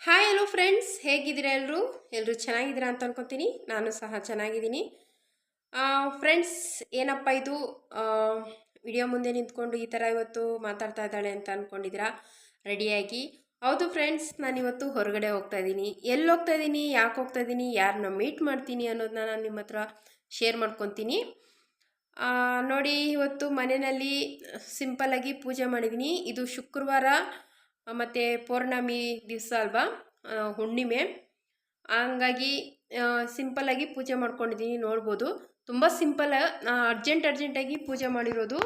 Hi hello friends, ಹೇಗಿದ್ದೀರಾ? ಎಲ್ಲರೂ ಚೆನ್ನಾಗಿದ್ದೀರಾ ಅಂತ ಅನ್ಕೊತೀನಿ. ನಾನು ಸಹ ಚೆನ್ನಾಗಿದ್ದೀನಿ. ಫ್ರೆಂಡ್ಸ್, ಏನಪ್ಪ ಇದು ವಿಡಿಯೋ ಮುಂದೆ ನಿಂತ್ಕೊಂಡು ಈ ಥರ ಇವತ್ತು ಮಾತಾಡ್ತಾ ಇದ್ದಾಳೆ ಅಂತ ಅಂದ್ಕೊಂಡಿದ್ದೀರಾ? ರೆಡಿಯಾಗಿ. ಹೌದು ಫ್ರೆಂಡ್ಸ್, ನಾನಿವತ್ತು ಹೊರಗಡೆ ಹೋಗ್ತಾ ಇದ್ದೀನಿ. ಎಲ್ಲಿ ಹೋಗ್ತಾ ಇದ್ದೀನಿ, ಯಾಕೆ ಹೋಗ್ತಾ ಇದ್ದೀನಿ, ಯಾರನ್ನ ಮೀಟ್ ಮಾಡ್ತೀನಿ ಅನ್ನೋದನ್ನ ನಾನು ನಿಮ್ಮ ಹತ್ರ ಶೇರ್ ಮಾಡ್ಕೊತೀನಿ. ನೋಡಿ, ಇವತ್ತು ಮನೆಯಲ್ಲಿ ಸಿಂಪಲ್ಲಾಗಿ ಪೂಜೆ ಮಾಡಿದ್ದೀನಿ. ಇದು ಶುಕ್ರವಾರ ಮತ್ತು ಪೌರ್ಣಮಿ ದಿವಸ ಅಲ್ವಾ, ಹುಣ್ಣಿಮೆ. ಹಂಗಾಗಿ ಸಿಂಪಲ್ಲಾಗಿ ಪೂಜೆ ಮಾಡ್ಕೊಂಡಿದ್ದೀನಿ. ನೋಡ್ಬೋದು, ತುಂಬ ಸಿಂಪಲ್. ಅರ್ಜೆಂಟಾಗಿ ಪೂಜೆ ಮಾಡಿರೋದು.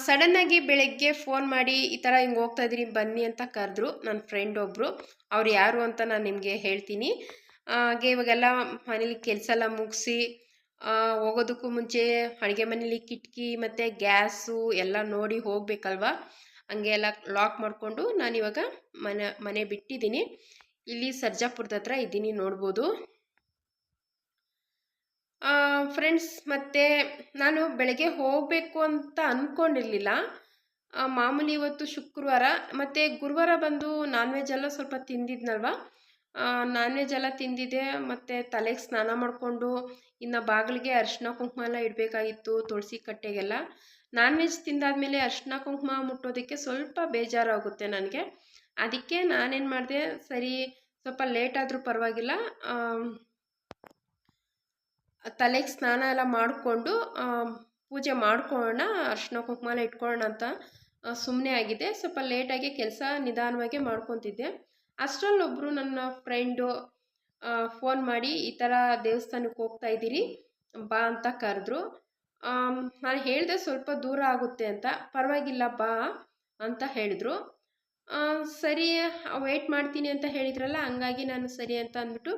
ಸಡನ್ನಾಗಿ ಬೆಳಗ್ಗೆ ಫೋನ್ ಮಾಡಿ ಈ ಥರ ಹಿಂಗೆ ಹೋಗ್ತಾ ಇದ್ದೀನಿ ಬನ್ನಿ ಅಂತ ಕರೆದ್ರು ನನ್ನ ಫ್ರೆಂಡ್ ಒಬ್ಬರು. ಅವ್ರು ಯಾರು ಅಂತ ನಾನು ನಿಮಗೆ ಹೇಳ್ತೀನಿ. ಹಾಗೆ ಇವಾಗೆಲ್ಲ ಮನೇಲಿ ಕೆಲಸ ಎಲ್ಲ ಮುಗಿಸಿ ಹೋಗೋದಕ್ಕೂ ಮುಂಚೆ ಅಡುಗೆ ಮನೇಲಿ ಕಿಟಕಿ ಮತ್ತು ಗ್ಯಾಸು ಎಲ್ಲ ನೋಡಿ ಹೋಗ್ಬೇಕಲ್ವ. ಹಂಗೆ ಎಲ್ಲ ಲಾಕ್ ಮಾಡಿಕೊಂಡು ನಾನಿವಾಗ ಮನೆ ಬಿಟ್ಟಿದ್ದೀನಿ. ಇಲ್ಲಿ ಸರ್ಜಾಪುರದ ಹತ್ರ ಇದ್ದೀನಿ, ನೋಡ್ಬೋದು ಫ್ರೆಂಡ್ಸ್. ಮತ್ತು ನಾನು ಬೆಳಗ್ಗೆ ಹೋಗಬೇಕು ಅಂತ ಅಂದ್ಕೊಂಡಿರಲಿಲ್ಲ. ಮಾಮೂಲಿ ಇವತ್ತು ಶುಕ್ರವಾರ ಮತ್ತು ಗುರುವಾರ ಬಂದು ನಾನ್ ವೆಜ್ ಎಲ್ಲ ಸ್ವಲ್ಪ ತಿಂದಿದ್ನಲ್ವ. ನಾನ್ ವೆಜ್ ಎಲ್ಲ ತಿಂದಿದ್ದೆ. ಮತ್ತು ತಲೆಗೆ ಸ್ನಾನ ಮಾಡಿಕೊಂಡು ಇನ್ನು ಬಾಗಿಲಿಗೆ ಅರಿಶಿನ ಕುಂಕುಮ ಎಲ್ಲ ಇಡಬೇಕಾಗಿತ್ತು, ತುಳಸಿ ಕಟ್ಟೆಗೆಲ್ಲ. ನಾನ್ ವೆಜ್ ತಿಂದಾದ್ಮೇಲೆ ಅರಿಶಿನ ಕುಂಕುಮ ಮುಟ್ಟೋದಕ್ಕೆ ಸ್ವಲ್ಪ ಬೇಜಾರಾಗುತ್ತೆ ನನಗೆ. ಅದಕ್ಕೆ ನಾನೇನು ಮಾಡಿದೆ, ಸರಿ ಸ್ವಲ್ಪ ಲೇಟ್ ಆದರೂ ಪರವಾಗಿಲ್ಲ, ತಲೆಗೆ ಸ್ನಾನ ಎಲ್ಲ ಮಾಡಿಕೊಂಡು ಪೂಜೆ ಮಾಡ್ಕೊಳ್ಳೋಣ, ಅರಿಶಿನ ಕುಂಕುಮ ಎಲ್ಲ ಇಟ್ಕೊಳ್ಳೋಣ ಅಂತ ಸುಮ್ಮನೆ ಆಗಿದೆ. ಸ್ವಲ್ಪ ಲೇಟಾಗಿ ಕೆಲಸ ನಿಧಾನವಾಗಿ ಮಾಡ್ಕೊತಿದ್ದೆ. ಅಷ್ಟರಲ್ಲೊಬ್ಬರು ನನ್ನ ಫ್ರೆಂಡು ಫೋನ್ ಮಾಡಿ ಈ ಥರ ದೇವಸ್ಥಾನಕ್ಕೆ ಹೋಗ್ತಾ ಇದ್ದೀರಿ ಬಾ ಅಂತ ಕರೆದ್ರು. ನಾನು ಹೇಳಿದೆ ಸ್ವಲ್ಪ ದೂರ ಆಗುತ್ತೆ ಅಂತ. ಪರವಾಗಿಲ್ಲ ಬಾ ಅಂತ ಹೇಳಿದ್ರು. ಸರಿ, ವೆಯ್ಟ್ ಮಾಡ್ತೀನಿ ಅಂತ ಹೇಳಿದ್ರಲ್ಲ, ಹಂಗಾಗಿ ನಾನು ಸರಿ ಅಂತ ಅಂದ್ಬಿಟ್ಟು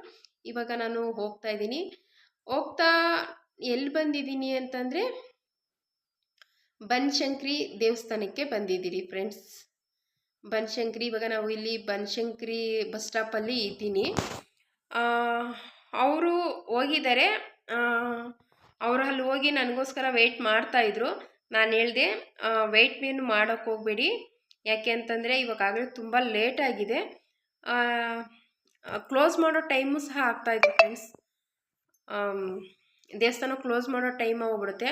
ಇವಾಗ ನಾನು ಹೋಗ್ತಾ ಇದ್ದೀನಿ. ಹೋಗ್ತಾ ಎಲ್ಲಿ ಬಂದಿದ್ದೀನಿ ಅಂತಂದರೆ ಬನಶಂಕರಿ ದೇವಸ್ಥಾನಕ್ಕೆ ಬಂದಿದ್ದೀರಿ ಫ್ರೆಂಡ್ಸ್. ಬನಶಂಕರಿ, ಇವಾಗ ನಾವು ಇಲ್ಲಿ ಬನಶಂಕರಿ ಬಸ್ ಸ್ಟಾಪಲ್ಲಿ ಇದ್ದೀನಿ. ಅವರು ಹೋಗಿದ್ದಾರೆ. ಅವರು ಅಲ್ಲಿ ಹೋಗಿ ನನಗೋಸ್ಕರ ವೆಯ್ಟ್ ಮಾಡ್ತಾಯಿದ್ರು. ನಾನು ಹೇಳಿದೆ ವೆಯ್ಟ್ ಏನು ಮಾಡೋಕ್ಕೆ ಹೋಗಬೇಡಿ, ಯಾಕೆ ಅಂತಂದರೆ ಇವಾಗಲೇ ತುಂಬ ಲೇಟ್ ಆಗಿದೆ, ಕ್ಲೋಸ್ ಮಾಡೋ ಟೈಮು ಸಹ ಆಗ್ತಾಯಿದೆ ಫ್ರೆಂಡ್ಸ್. ದೇವಸ್ಥಾನ ಕ್ಲೋಸ್ ಮಾಡೋ ಟೈಮ್ ಹೋಗ್ಬಿಡುತ್ತೆ.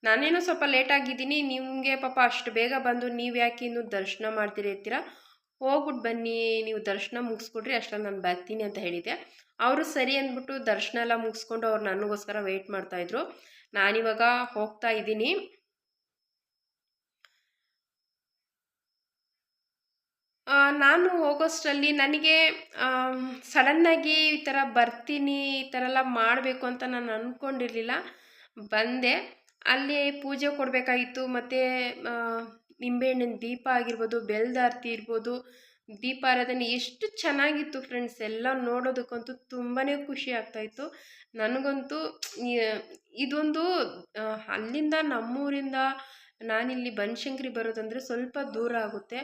ನಾನೇನೋ ಸ್ವಲ್ಪ ಲೇಟ್ ಆಗಿದ್ದೀನಿ, ನಿಮಗೆ ಪಾಪ ಅಷ್ಟು ಬೇಗ ಬಂದು ನೀವು ಯಾಕೆ ಇನ್ನೂ ದರ್ಶನ ಮಾಡ್ತಿರ್ತೀರ, ಹೋಗ್ಬಿಟ್ಟು ಬನ್ನಿ, ನೀವು ದರ್ಶನ ಮುಗಿಸ್ಕೊಡ್ರಿ, ಅಷ್ಟರಲ್ಲಿ ನಾನು ಬರ್ತೀನಿ ಅಂತ ಹೇಳಿದ್ದೆ. ಅವರು ಸರಿ ಅಂದ್ಬಿಟ್ಟು ದರ್ಶನ ಎಲ್ಲ ಮುಗಿಸ್ಕೊಂಡು ಅವ್ರು ನನಗೋಸ್ಕರ ವೆಯ್ಟ್ ಮಾಡ್ತಾಯಿದ್ರು. ನಾನಿವಾಗ ಹೋಗ್ತಾ ಇದ್ದೀನಿ. ನಾನು ಹೋಗೋಷ್ಟರಲ್ಲಿ ನನಗೆ ಸಡನ್ನಾಗಿ ಈ ಥರ ಬರ್ತೀನಿ, ಈ ಥರ ಎಲ್ಲ ಮಾಡಬೇಕು ಅಂತ ನಾನು ಅಂದ್ಕೊಂಡಿರಲಿಲ್ಲ. ಬಂದೆ, ಅಲ್ಲಿ ಪೂಜೆ ಕೊಡಬೇಕಾಗಿತ್ತು. ಮತ್ತು ನಿಂಬೆಹಣ್ಣಿನ ದೀಪ ಆಗಿರ್ಬೋದು, ಬೆಲ್ಲದ ಆರತಿ ಇರ್ಬೋದು, ದೀಪಾರಾಧನೆ ಎಷ್ಟು ಚೆನ್ನಾಗಿತ್ತು ಫ್ರೆಂಡ್ಸ್. ಎಲ್ಲ ನೋಡೋದಕ್ಕಂತೂ ತುಂಬಾ ಖುಷಿ ಆಗ್ತಾಯಿತ್ತು ನನಗಂತೂ. ಇದೊಂದು ಅಲ್ಲಿಂದ ನಮ್ಮೂರಿಂದ ನಾನಿಲ್ಲಿ ಬನಶಂಕರಿ ಬರೋದಂದರೆ ಸ್ವಲ್ಪ ದೂರ ಆಗುತ್ತೆ.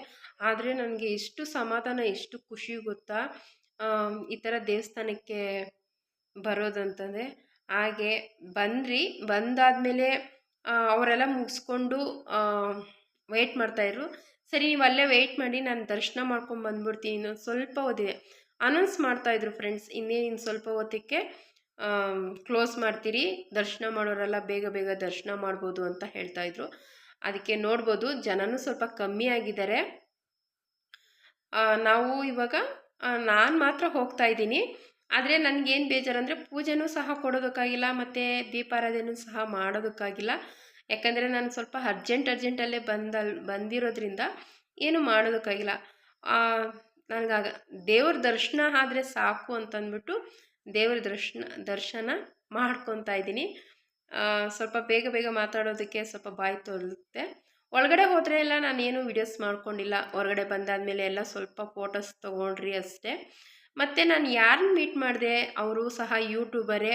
ಆದರೆ ನನಗೆ ಎಷ್ಟು ಸಮಾಧಾನ, ಎಷ್ಟು ಖುಷಿ ಗೊತ್ತಾ ಈ ಥರ ದೇವಸ್ಥಾನಕ್ಕೆ ಬರೋದಂತಂದರೆ. ಹಾಗೆ ಬಂದಾದಮೇಲೆ ಅವರೆಲ್ಲ ಮುಗಿಸ್ಕೊಂಡು ವೆಯ್ಟ್ ಮಾಡ್ತಾಯಿದ್ರು. ಸರಿ, ನೀವು ಅಲ್ಲೇ ವೆಯ್ಟ್ ಮಾಡಿ, ನಾನು ದರ್ಶನ ಮಾಡ್ಕೊಂಡು ಬಂದ್ಬಿಡ್ತೀನಿ, ಇನ್ನೊಂದು ಸ್ವಲ್ಪ ಓದಿದೆ ಅನೌನ್ಸ್ ಮಾಡ್ತಾಯಿದ್ರು ಫ್ರೆಂಡ್ಸ್. ಇನ್ನು ಸ್ವಲ್ಪ ಹೊತ್ತಿಗೆ ಕ್ಲೋಸ್ ಮಾಡ್ತೀರಿ, ದರ್ಶನ ಮಾಡೋರೆಲ್ಲ ಬೇಗ ಬೇಗ ದರ್ಶನ ಮಾಡ್ಬೋದು ಅಂತ ಹೇಳ್ತಾಯಿದ್ರು. ಅದಕ್ಕೆ ನೋಡ್ಬೋದು ಜನನೂ ಸ್ವಲ್ಪ ಕಮ್ಮಿ ಆಗಿದ್ದಾರೆ. ನಾವು ಇವಾಗ ನಾನು ಮಾತ್ರ ಹೋಗ್ತಾ ಇದ್ದೀನಿ. ಆದರೆ ನನಗೇನು ಬೇಜಾರಂದರೆ ಪೂಜೆನೂ ಸಹ ಕೊಡೋದಕ್ಕಾಗಿಲ್ಲ, ಮತ್ತು ದೀಪಾರಾಧನೆಯೂ ಸಹ ಮಾಡೋದಕ್ಕಾಗಿಲ್ಲ. ಯಾಕಂದರೆ ನಾನು ಸ್ವಲ್ಪ ಅರ್ಜೆಂಟಲ್ಲೇ ಬಂದಿರೋದ್ರಿಂದ ಏನು ಮಾಡೋದಕ್ಕಾಗಿಲ್ಲ. ನನಗಾಗ ದೇವ್ರ ದರ್ಶನ ಆದರೆ ಸಾಕು ಅಂತಂದ್ಬಿಟ್ಟು ದೇವ್ರ ದರ್ಶನ ಮಾಡ್ಕೊತಾ ಇದ್ದೀನಿ. ಸ್ವಲ್ಪ ಬೇಗ ಮಾತಾಡೋದಕ್ಕೆ ಸ್ವಲ್ಪ ಬಾಯಿ ತೊಳುತ್ತೆ. ಒಳಗಡೆ ಹೋದರೆ ಎಲ್ಲ ನಾನೇನು ವೀಡಿಯೋಸ್ ಮಾಡ್ಕೊಂಡಿಲ್ಲ. ಹೊರಗಡೆ ಬಂದಾದಮೇಲೆ ಎಲ್ಲ ಸ್ವಲ್ಪ ಫೋಟೋಸ್ ತೊಗೊಂಡ್ರಿ ಅಷ್ಟೇ. ಮತ್ತು ನಾನು ಯಾರನ್ನ ಮೀಟ್ ಮಾಡಿದೆ ಅವರು ಸಹ ಯೂಟ್ಯೂಬರೇ.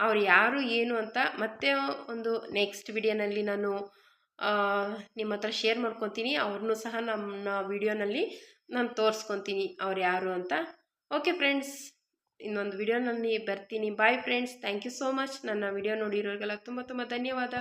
ಅವ್ರು ಯಾರು ಏನು ಅಂತ ಮತ್ತೆ ಒಂದು ನೆಕ್ಸ್ಟ್ ವಿಡಿಯೋನಲ್ಲಿ ನಾನು ನಿಮ್ಮ ಹತ್ರ ಶೇರ್ ಮಾಡ್ಕೊತೀನಿ. ಅವ್ರನ್ನೂ ಸಹ ನಮ್ಮ ವಿಡಿಯೋನಲ್ಲಿ ನಾನು ತೋರಿಸ್ಕೊತೀನಿ ಅವ್ರು ಯಾರು ಅಂತ. ಓಕೆ ಫ್ರೆಂಡ್ಸ್, ಇನ್ನೊಂದು ವಿಡಿಯೋನಲ್ಲಿ ಬರ್ತೀನಿ. Bye friends, thank you so much. ನನ್ನ ವಿಡಿಯೋ ನೋಡಿರೋರಿಗೆಲ್ಲ ತುಂಬ ಧನ್ಯವಾದ.